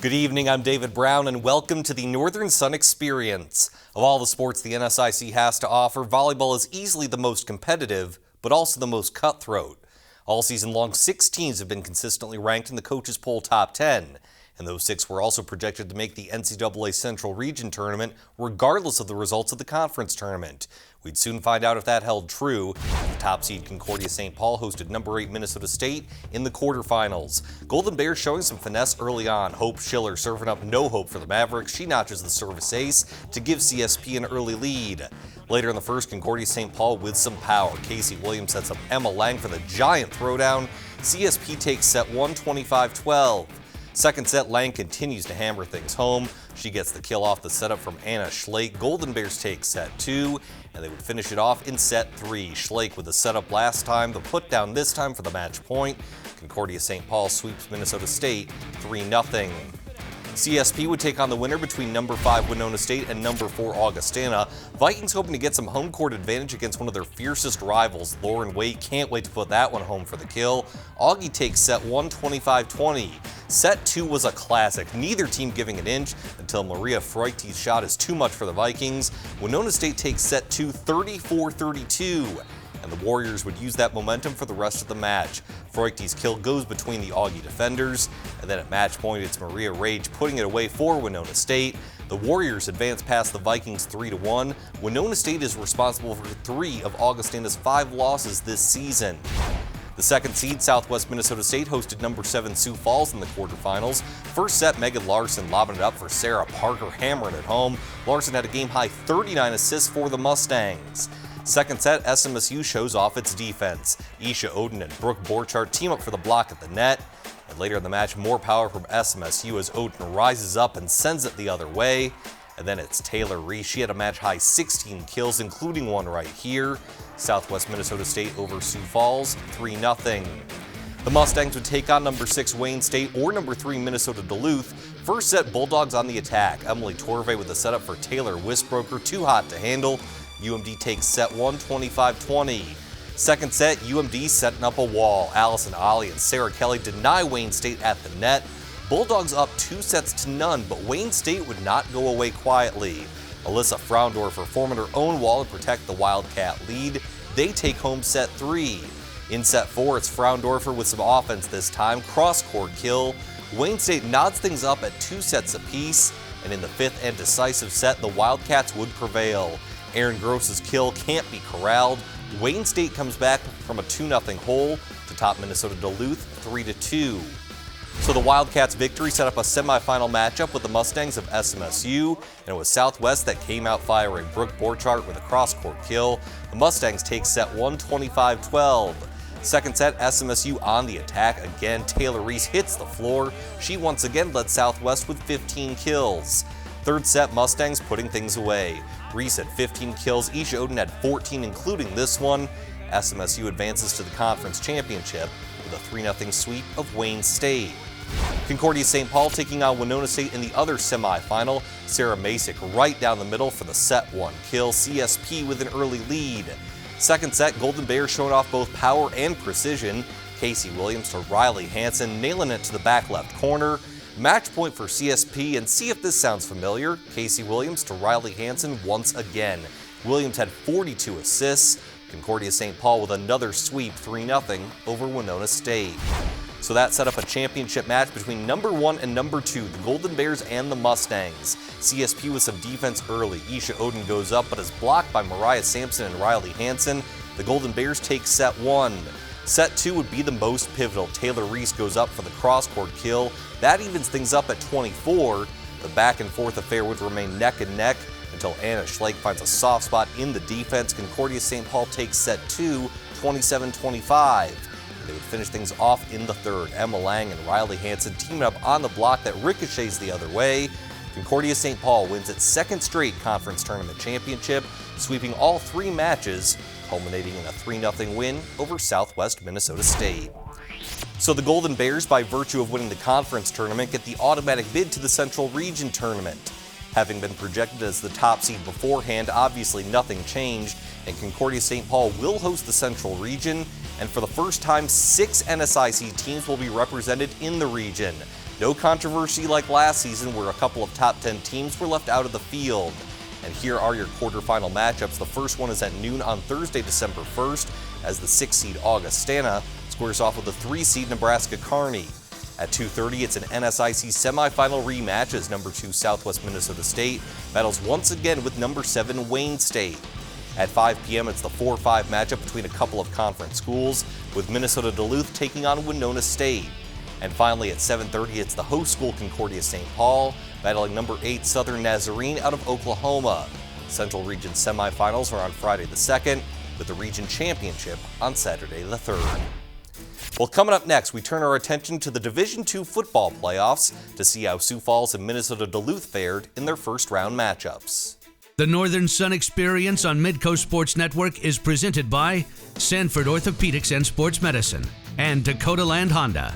Good evening, I'm David Brown, and welcome to the Northern Sun Experience. Of all the sports the NSIC has to offer, volleyball is easily the most competitive, but also the most cutthroat. All season long, 6 teams have been consistently ranked in the coaches' poll top 10, and those 6 were also projected to make the NCAA Central Region tournament, regardless of the results of the conference tournament. We'd soon find out if that held true. The top seed Concordia St. Paul hosted number 8 Minnesota State in the quarterfinals. Golden Bears showing some finesse early on. Hope Schiller serving up no hope for the Mavericks. She notches the service ace to give CSP an early lead. Later in the first, Concordia St. Paul with some power. Casey Williams sets up Emma Lang for the giant throwdown. CSP takes set 1, 25-12. Second set, Lang continues to hammer things home. She gets the kill off the setup from Anna Schlake. Golden Bears take set 2, and they would finish it off in set 3. Schlake with the setup last time, the put down this time for the match point. Concordia St. Paul sweeps Minnesota State 3-0. CSP would take on the winner between number 5 Winona State and number 4 Augustana. Vikings hoping to get some home court advantage against one of their fiercest rivals. Lauren Waite can't wait to put that one home for the kill. Augie takes set 1, 25-20. Set 2 was a classic, neither team giving an inch until Maria Freuchti's shot is too much for the Vikings. Winona State takes set 2, 34-32. And the Warriors would use that momentum for the rest of the match. Freuchti's kill goes between the Augie defenders, and then at match point it's Maria Rage putting it away for Winona State. The Warriors advance past the Vikings 3-1. Winona State is responsible for 3 of Augustana's 5 losses this season. The second seed, Southwest Minnesota State, hosted number 7 Sioux Falls in the quarterfinals. First set, Megan Larson lobbing it up for Sarah Parker, hammering it home. Larson had a game-high 39 assists for the Mustangs. Second set, SMSU shows off its defense. Isha Oden and Brooke Borchardt team up for the block at the net. And later in the match, more power from SMSU as Oden rises up and sends it the other way. And then it's Taylor Reese. She had a match-high 16 kills, including one right here. Southwest Minnesota State over Sioux Falls, 3-0. The Mustangs would take on number 6 Wayne State or number 3 Minnesota Duluth. First set, Bulldogs on the attack. Emily Torvey with the setup for Taylor Wisbroker, too hot to handle. UMD takes set 1, 25-20. Second set, UMD setting up a wall. Allison Ollie and Sarah Kelly deny Wayne State at the net. Bulldogs up 2-0, but Wayne State would not go away quietly. Alyssa Fraundorfer forming her own wall to protect the Wildcat lead. They take home set 3. In set 4, it's Fraundorfer with some offense this time. Cross-court kill. Wayne State nods things up at 2 sets apiece, and in the 5th and decisive set, the Wildcats would prevail. Aaron Gross's kill can't be corralled. Wayne State comes back from a 2-0 hole to top Minnesota Duluth 3-2. So the Wildcats' victory set up a semifinal matchup with the Mustangs of SMSU, and it was Southwest that came out firing. Brooke Borchardt with a cross-court kill. The Mustangs take set 1, 25-12. Second set, SMSU on the attack. Again, Taylor Reese hits the floor. She once again led Southwest with 15 kills. Third set, Mustangs putting things away. Reese had 15 kills. Isha Oden had 14, including this one. SMSU advances to the conference championship with a 3-0 sweep of Wayne State. Concordia St. Paul taking on Winona State in the other semifinal. Sarah Masick right down the middle for the set 1 kill. CSP with an early lead. Second set, Golden Bears showing off both power and precision. Casey Williams to Riley Hansen, nailing it to the back left corner. Match point for CSP, and see if this sounds familiar. Casey Williams to Riley Hansen once again. Williams had 42 assists. Concordia St. Paul with another sweep, 3-0 over Winona State. So that set up a championship match between number 1 and number 2, the Golden Bears and the Mustangs. CSP with some defense early. Isha Oden goes up, but is blocked by Mariah Sampson and Riley Hansen. The Golden Bears take set 1. Set 2 would be the most pivotal. Taylor Reese goes up for the cross-court kill. That evens things up at 24. The back-and-forth affair would remain neck and neck until Anna Schlake finds a soft spot in the defense. Concordia St. Paul takes set 2, 27-25. They would finish things off in the third. Emma Lang and Riley Hansen teaming up on the block that ricochets the other way. Concordia St. Paul wins its second straight conference tournament championship, sweeping all 3 matches, culminating in a 3-0 win over Southwest Minnesota State. So the Golden Bears, by virtue of winning the conference tournament, get the automatic bid to the Central Region tournament. Having been projected as the top seed beforehand, obviously nothing changed, and Concordia St. Paul will host the Central Region, and for the first time, 6 NSIC teams will be represented in the region. No controversy like last season where a couple of top 10 teams were left out of the field. And here are your quarterfinal matchups. The first one is at noon on Thursday, December 1st, as the 6-seed Augustana squares off with the 3-seed Nebraska Kearney. At 2:30, it's an NSIC semifinal rematch as number 2 Southwest Minnesota State battles once again with number 7 Wayne State. At 5 p.m., it's the 4-5 matchup between a couple of conference schools, with Minnesota Duluth taking on Winona State. And finally, at 7:30, it's the host school Concordia St. Paul battling number 8 Southern Nazarene out of Oklahoma. Central Region semifinals are on Friday the 2nd, with the region championship on Saturday the 3rd. Well, coming up next, we turn our attention to the Division II football playoffs to see how Sioux Falls and Minnesota Duluth fared in their first-round matchups. The Northern Sun Experience on Midcoast Sports Network is presented by Sanford Orthopedics and Sports Medicine and Dakota Land Honda.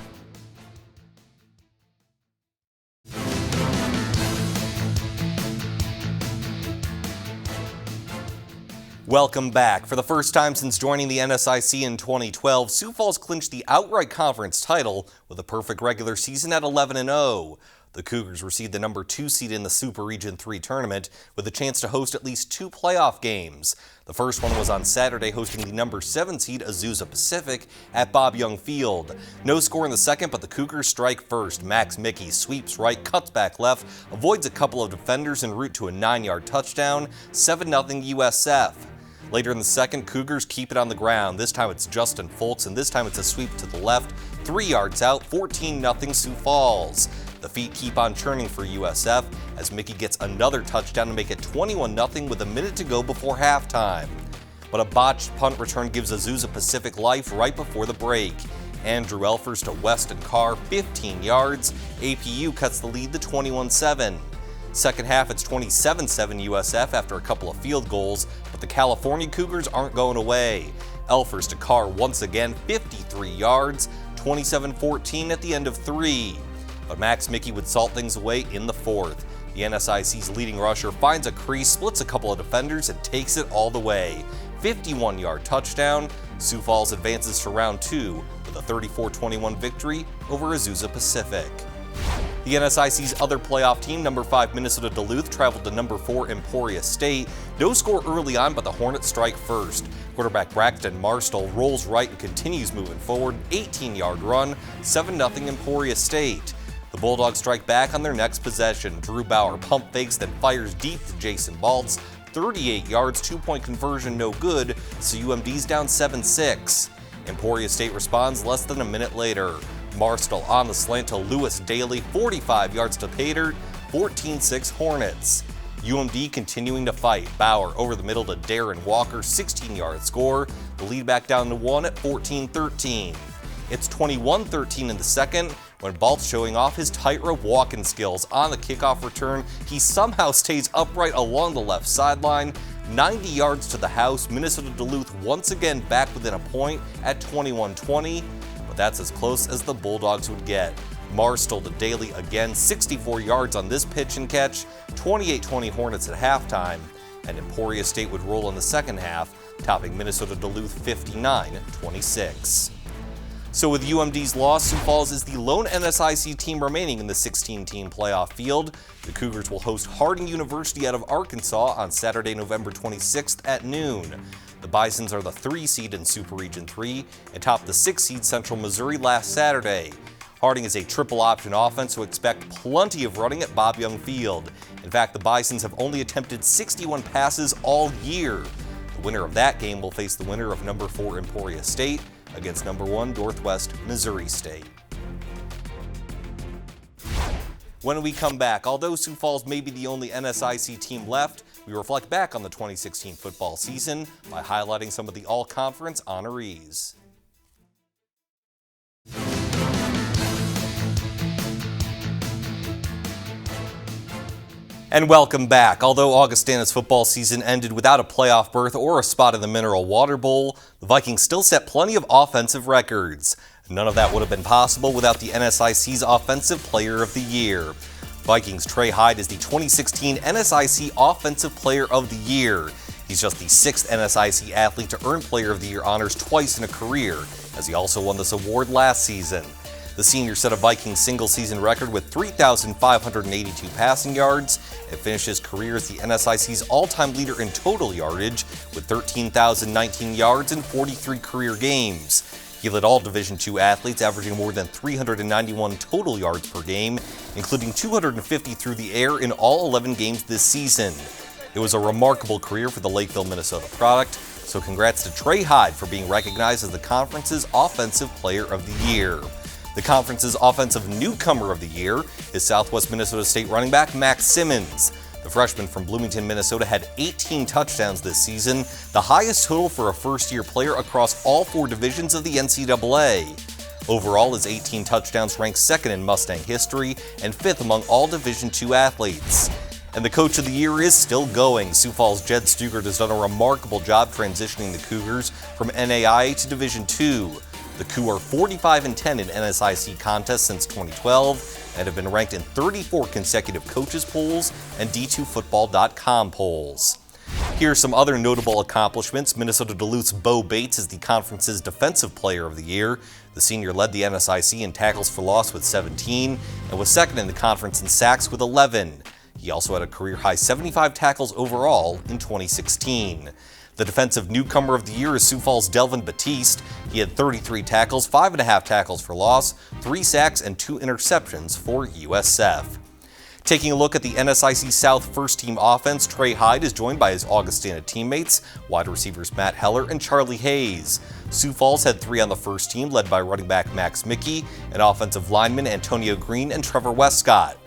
Welcome back. For the first time since joining the NSIC in 2012, Sioux Falls clinched the outright conference title with a perfect regular season at 11-0. The Cougars received the number 2 seed in the Super Region 3 tournament with a chance to host at least 2 playoff games. The first one was on Saturday, hosting the number 7 seed Azusa Pacific at Bob Young Field. No score in the second, but the Cougars strike first. Max Mickey sweeps right, cuts back left, avoids a couple of defenders en route to a 9-yard touchdown, 7-0 USF. Later in the second, Cougars keep it on the ground. This time it's Justin Folks, and this time it's a sweep to the left, 3 yards out, 14-0 Sioux Falls. The feet keep on churning for USF as Mickey gets another touchdown to make it 21-0 with a minute to go before halftime. But a botched punt return gives Azusa Pacific life right before the break. Andrew Elfers to Weston Carr, 15 yards. APU cuts the lead to 21-7. Second half, it's 27-7 USF after a couple of field goals, but the California Cougars aren't going away. Elfers to Carr once again, 53 yards, 27-14 at the end of 3. But Max Mickey would salt things away in the fourth. The NSIC's leading rusher finds a crease, splits a couple of defenders, and takes it all the way. 51-yard touchdown. Sioux Falls advances to round 2 with a 34-21 victory over Azusa Pacific. The NSIC's other playoff team, number 5 Minnesota Duluth, traveled to number 4 Emporia State. No score early on, but the Hornets strike first. Quarterback Braxton Marstall rolls right and continues moving forward. 18-yard run, 7-0 Emporia State. The Bulldogs strike back on their next possession. Drew Bauer pump fakes, then fires deep to Jason Baltz. 38 yards, 2-point conversion, no good, so UMD's down 7-6. Emporia State responds less than a minute later. Marstall on the slant to Lewis Daly, 45 yards to Pater, 14-6 Hornets. UMD continuing to fight. Bauer over the middle to Darren Walker, 16-yard score. The lead back down to 1 at 14-13. It's 21-13 in the second when Baltz showing off his tightrope walking skills. On the kickoff return, he somehow stays upright along the left sideline. 90 yards to the house. Minnesota Duluth once again back within a point at 21-20. That's as close as the Bulldogs would get. Marstall to Daly again, 64 yards on this pitch and catch, 28-20 Hornets at halftime, and Emporia State would roll in the second half, topping Minnesota Duluth 59-26. So with UMD's loss, Sioux Falls is the lone NSIC team remaining in the 16-team playoff field. The Cougars will host Harding University out of Arkansas on Saturday, November 26th at noon. The Bisons are the 3 seed in Super Region 3 and topped the 6 seed Central Missouri last Saturday. Harding is a triple option offense, so expect plenty of running at Bob Young Field. In fact, the Bisons have only attempted 61 passes all year. The winner of that game will face the winner of number 4 Emporia State against number 1 Northwest Missouri State. When we come back, although Sioux Falls may be the only NSIC team left, we reflect back on the 2016 football season by highlighting some of the all-conference honorees. And welcome back. Although Augustana's football season ended without a playoff berth or a spot in the Mineral Water Bowl, the Vikings still set plenty of offensive records. None of that would have been possible without the NSIC's Offensive Player of the Year. Vikings Trey Hyde is the 2016 NSIC Offensive Player of the Year. He's just the 6th NSIC athlete to earn Player of the Year honors twice in a career, as he also won this award last season. The senior set a Vikings single-season record with 3,582 passing yards and finished his career as the NSIC's all-time leader in total yardage with 13,019 yards in 43 career games. He led all Division II athletes, averaging more than 391 total yards per game, including 250 through the air in all 11 games this season. It was a remarkable career for the Lakeville, Minnesota product, so congrats to Trey Hyde for being recognized as the conference's Offensive Player of the Year. The conference's Offensive Newcomer of the Year is Southwest Minnesota State running back Max Simmons. The freshman from Bloomington, Minnesota had 18 touchdowns this season, the highest total for a first-year player across all 4 divisions of the NCAA. Overall, his 18 touchdowns rank second in Mustang history and 5th among all Division II athletes. And the Coach of the Year is still going. Sioux Falls' Jed Stugart has done a remarkable job transitioning the Cougars from NAIA to Division II. The Cougs are 45-10 in NSIC contests since 2012 and have been ranked in 34 consecutive coaches polls and D2Football.com polls. Here are some other notable accomplishments. Minnesota Duluth's Bo Bates is the conference's Defensive Player of the Year. The senior led the NSIC in tackles for loss with 17 and was second in the conference in sacks with 11. He also had a career-high 75 tackles overall in 2016. The Defensive Newcomer of the Year is Sioux Falls' Delvin Batiste. He had 33 tackles, 5.5 tackles for loss, 3 sacks, and 2 interceptions for USF. Taking a look at the NSIC South first-team offense, Trey Hyde is joined by his Augustana teammates, wide receivers Matt Heller and Charlie Hayes. Sioux Falls had 3 on the first team, led by running back Max Mickey and offensive linemen Antonio Green and Trevor Westcott.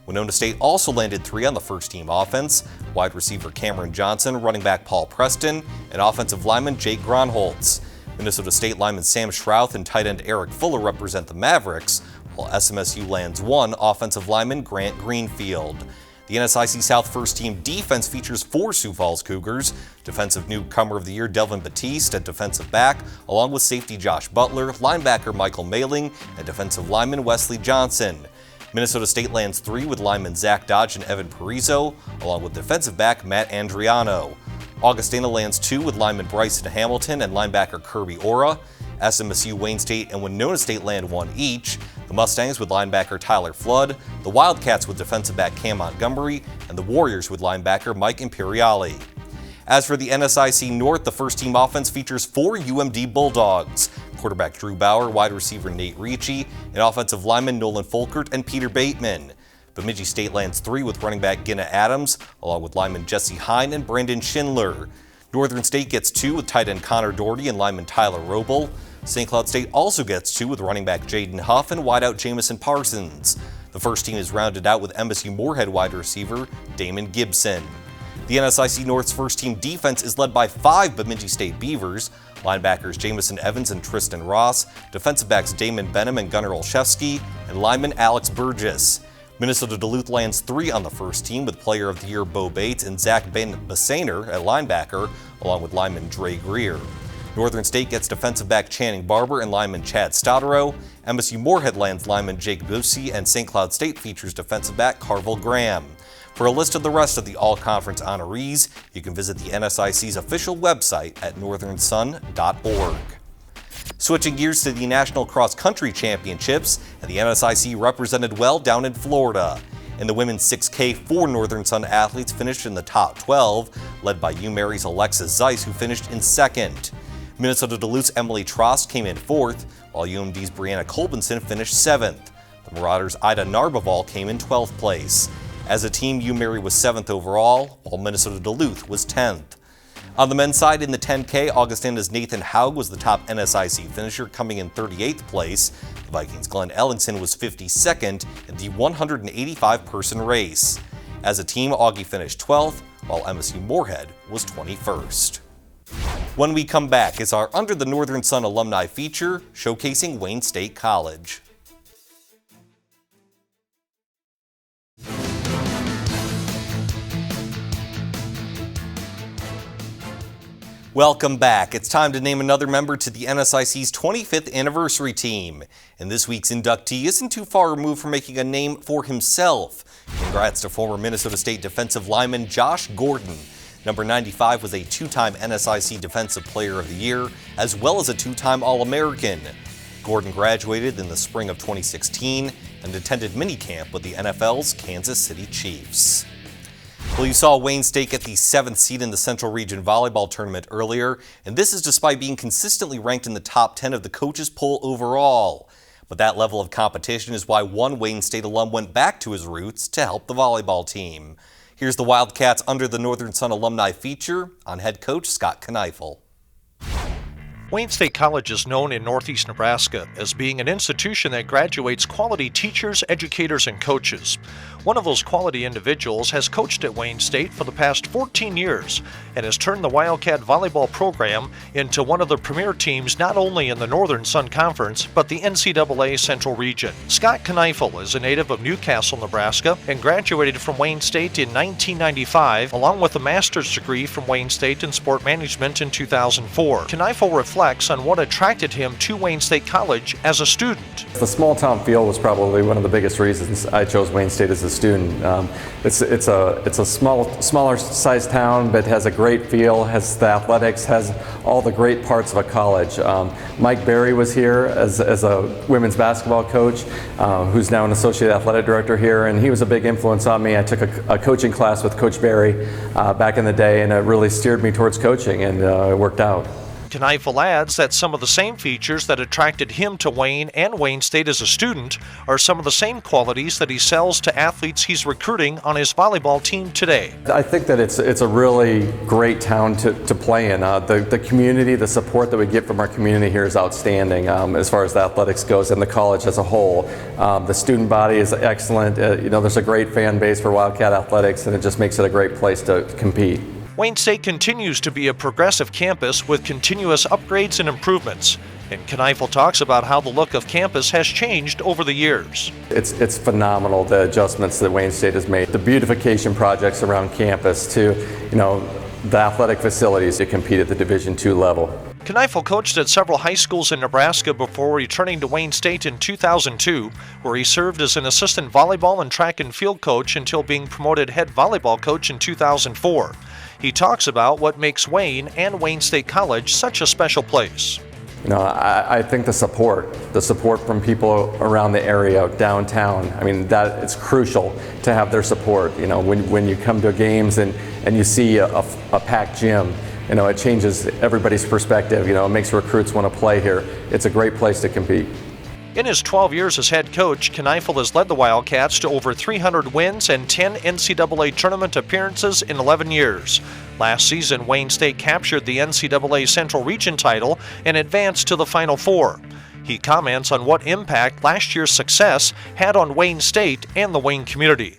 Winona State also landed 3 on the first-team offense, wide receiver Cameron Johnson, running back Paul Preston, and offensive lineman Jake Gronholtz. Minnesota State lineman Sam Schrouth and tight end Eric Fuller represent the Mavericks, while SMSU lands 1 offensive lineman Grant Greenfield. The NSIC South first-team defense features 4 Sioux Falls Cougars, Defensive Newcomer of the Year Delvin Batiste at defensive back, along with safety Josh Butler, linebacker Michael Mailing, and defensive lineman Wesley Johnson. Minnesota State lands 3 with linemen Zach Dodge and Evan Parizo, along with defensive back Matt Andriano. Augustana lands 2 with lineman Bryson Hamilton and linebacker Kirby Ora. SMSU, Wayne State, and Winona State land 1 each. The Mustangs with linebacker Tyler Flood, the Wildcats with defensive back Cam Montgomery, and the Warriors with linebacker Mike Imperiali. As for the NSIC North, the first-team offense features 4 UMD Bulldogs: quarterback Drew Bauer, wide receiver Nate Ricci, and offensive linemen Nolan Folkert and Peter Bateman. Bemidji State lands 3 with running back Ginna Adams, along with linemen Jesse Hine and Brandon Schindler. Northern State gets 2 with tight end Connor Doherty and lineman Tyler Roble. St. Cloud State also gets 2 with running back Jaden Huff and wideout Jamison Parsons. The first team is rounded out with MSU Moorhead wide receiver Damon Gibson. The NSIC North's first-team defense is led by 5 Bemidji State Beavers, linebackers Jamison Evans and Tristan Ross, defensive backs Damon Benham and Gunnar Olszewski, and lineman Alex Burgess. Minnesota Duluth lands 3 on the first team with Player of the Year Bo Bates and Zach Bassaner at linebacker, along with lineman Dre Greer. Northern State gets defensive back Channing Barber and lineman Chad Stodero. MSU Moorhead lands lineman Jake Busey, and St. Cloud State features defensive back Carville Graham. For a list of the rest of the all-conference honorees, you can visit the NSIC's official website at northernsun.org. Switching gears to the National Cross Country Championships, and the NSIC represented well down in Florida. In the women's 6K, 4 Northern Sun athletes finished in the top 12, led by UMary's Alexis Zeiss, who finished in second. Minnesota Duluth's Emily Trost came in 4th, while UMD's Brianna Kolbenson finished 7th. The Marauders' Ida Narbaval came in 12th place. As a team, UMary was 7th overall, while Minnesota Duluth was 10th. On the men's side, in the 10K, Augustana's Nathan Haug was the top NSIC finisher, coming in 38th place. The Vikings' Glenn Ellingson was 52nd in the 185-person race. As a team, Augie finished 12th, while MSU Moorhead was 21st. When we come back, it's our Under the Northern Sun Alumni Feature, showcasing Wayne State College. Welcome back. It's time to name another member to the NSIC's 25th anniversary team. And this week's inductee isn't too far removed from making a name for himself. Congrats to former Minnesota State defensive lineman Josh Gordon. Number 95 was a 2-time NSIC Defensive Player of the Year, as well as a 2-time All-American. Gordon graduated in the spring of 2016 and attended minicamp with the NFL's Kansas City Chiefs. Well, you saw Wayne State get the 7th seed in the Central Region Volleyball Tournament earlier, and this is despite being consistently ranked in the top 10 of the coaches' poll overall. But that level of competition is why one Wayne State alum went back to his roots to help the volleyball team. Here's the Wildcats Under the Northern Sun Alumni Feature on head coach Scott Kneifl. Wayne State College is known in northeast Nebraska as being an institution that graduates quality teachers, educators, and coaches. One of those quality individuals has coached at Wayne State for the past 14 years and has turned the Wildcat volleyball program into one of the premier teams not only in the Northern Sun Conference, but the NCAA Central Region. Scott Kneifl is a native of Newcastle, Nebraska, and graduated from Wayne State in 1995, along with a master's degree from Wayne State in sport management in 2004. Kneifl reflects on what attracted him to Wayne State College as a student. The small town feel was probably one of the biggest reasons I chose Wayne State as a student. It's a smaller sized town, but has a great feel, has the athletics, has all the great parts of a college. Mike Berry was here as a women's basketball coach, who's now an associate athletic director here, and he was a big influence on me. I took a coaching class with Coach Berry back in the day, and it really steered me towards coaching, and it worked out. Kneifl adds that some of the same features that attracted him to Wayne and Wayne State as a student are some of the same qualities that he sells to athletes he's recruiting on his volleyball team today. I think that it's a really great town to play in. The community, the support that we get from our community here is outstanding as far as the athletics goes, and the college as a whole. The student body is excellent. There's a great fan base for Wildcat athletics, and it just makes it a great place to compete. Wayne State continues to be a progressive campus with continuous upgrades and improvements. And Kneifl talks about how the look of campus has changed over the years. It's phenomenal, the adjustments that Wayne State has made. The beautification projects around campus to, the athletic facilities to compete at the Division II level. Kneifl coached at several high schools in Nebraska before returning to Wayne State in 2002, where he served as an assistant volleyball and track and field coach until being promoted head volleyball coach in 2004. He talks about what makes Wayne and Wayne State College such a special place. I think the support from people around the area, downtown, that it's crucial to have their support. When you come to games and you see a packed gym, it changes everybody's perspective. It makes recruits want to play here. It's a great place to compete. In his 12 years as head coach, Kneifl has led the Wildcats to over 300 wins and 10 NCAA tournament appearances in 11 years. Last season, Wayne State captured the NCAA Central Region title and advanced to the Final Four. He comments on what impact last year's success had on Wayne State and the Wayne community.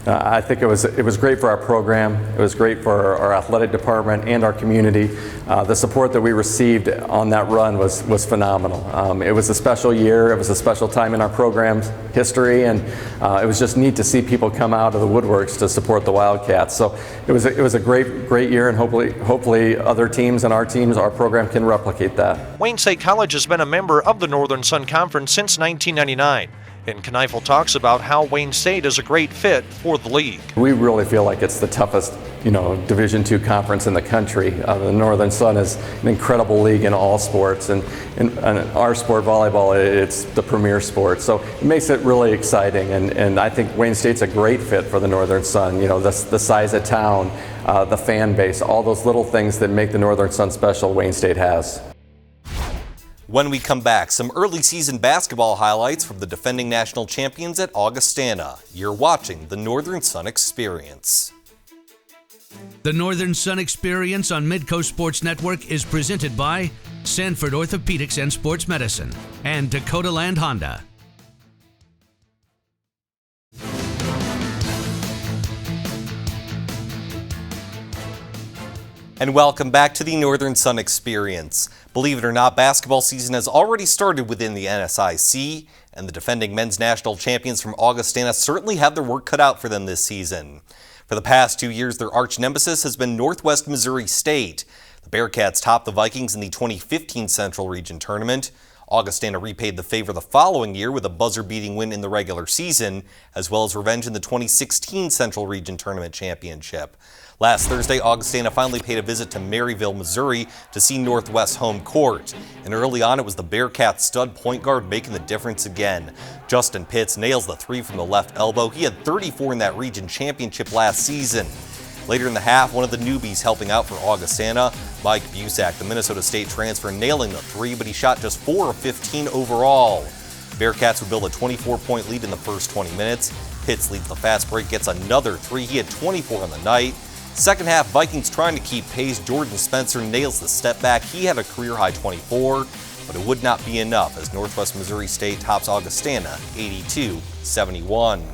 I think it was great for our program. It was great for our athletic department and our community. The support that we received on that run was phenomenal. It was a special year. It was a special time in our program's history, and it was just neat to see people come out of the woodworks to support the Wildcats. So it was a great year, and hopefully other teams and our program can replicate that. Wayne State College has been a member of the Northern Sun Conference since 1999. And Kneifl talks about how Wayne State is a great fit for the league. We really feel like it's the toughest, Division II conference in the country. The Northern Sun is an incredible league in all sports, and our sport, volleyball, it's the premier sport. So it makes it really exciting, and I think Wayne State's a great fit for the Northern Sun. The size of town, the fan base, all those little things that make the Northern Sun special, Wayne State has. When we come back, some early season basketball highlights from the defending national champions at Augustana. You're watching the Northern Sun Experience. The Northern Sun Experience on Midcoast Sports Network is presented by Sanford Orthopedics and Sports Medicine and Dakota Land Honda. And welcome back to the Northern Sun Experience. Believe it or not, basketball season has already started within the NSIC, and the defending men's national champions from Augustana certainly have their work cut out for them this season. For the past 2 years, their arch nemesis has been Northwest Missouri State. The Bearcats topped the Vikings in the 2015 Central Region Tournament. Augustana repaid the favor the following year with a buzzer-beating win in the regular season, as well as revenge in the 2016 Central Region Tournament Championship. Last Thursday, Augustana finally paid a visit to Maryville, Missouri to see Northwest home court. And early on, it was the Bearcats stud point guard making the difference again. Justin Pitts nails the three from the left elbow. He had 34 in that region championship last season. Later in the half, one of the newbies helping out for Augustana, Mike Busak, the Minnesota State transfer, nailing the three, but he shot just 4 of 15 overall. Bearcats would build a 24-point lead in the first 20 minutes. Pitts leads the fast break, gets another three. He had 24 on the night. Second half, Vikings trying to keep pace. Jordan Spencer nails the step back. He had a career-high 24, but it would not be enough as Northwest Missouri State tops Augustana 82-71.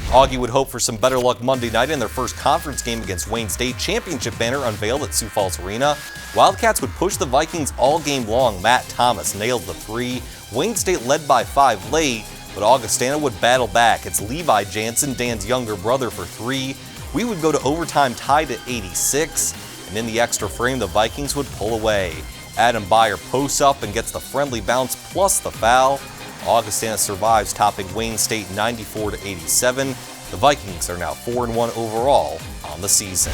Augie would hope for some better luck Monday night in their first conference game against Wayne State. Championship banner unveiled at Sioux Falls Arena. Wildcats would push the Vikings all game long. Matt Thomas nailed the three. Wayne State led by 5 late, but Augustana would battle back. It's Levi Jansen, Dan's younger brother, for three. We would go to overtime tied at 86, and in the extra frame, the Vikings would pull away. Adam Byer posts up and gets the friendly bounce plus the foul. Augustana survives, topping Wayne State 94-87. The Vikings are now 4-1 overall on the season.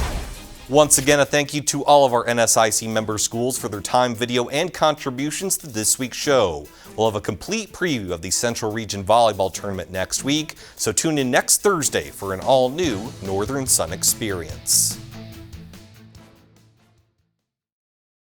Once again, a thank you to all of our NSIC member schools for their time, video, and contributions to this week's show. We'll have a complete preview of the Central Region Volleyball Tournament next week, so tune in next Thursday for an all-new Northern Sun experience.